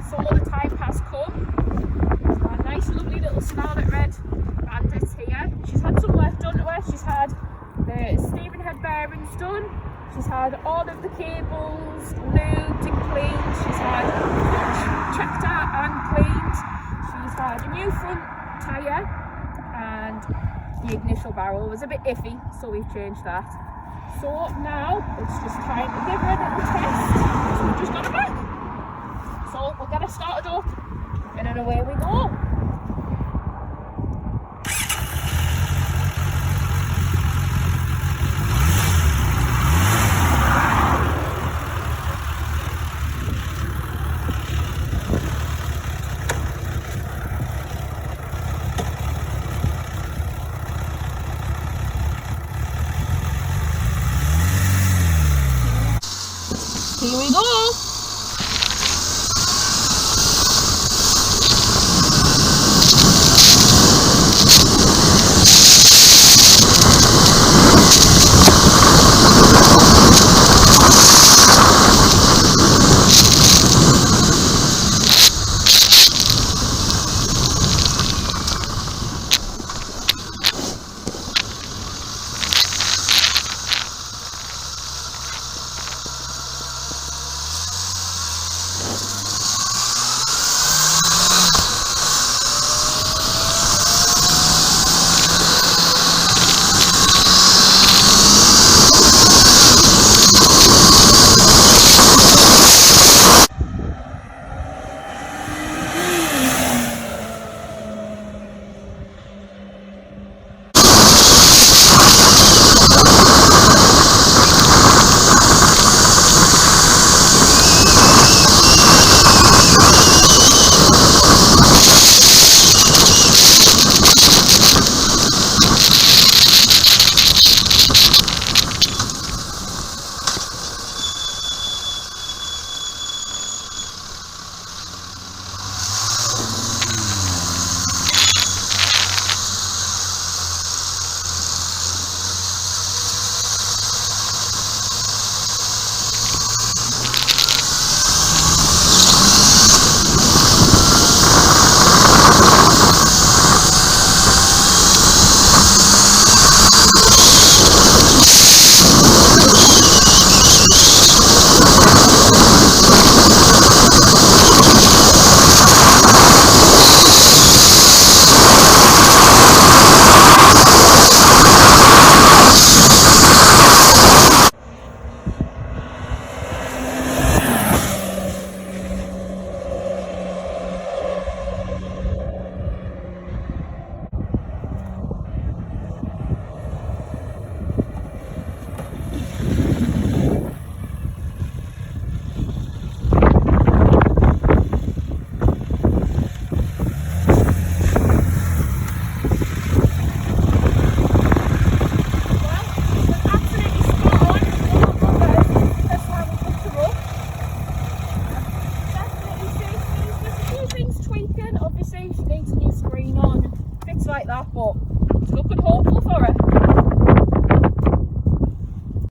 So the time has come. Our nice lovely little scarlet red Bandit here. She's had some work done to her. She's had the steering head bearings done. She's had all of the cables lubed and cleaned. She's had checked out and cleaned. She's had a new front tyre, and the ignition barrel was a bit iffy, so we've changed that. So now it's just time to give her a little test. So we've just got her back. So we'll get her started up and then away we go. Here we go. Obviously she needs a new screen on, bits like that, but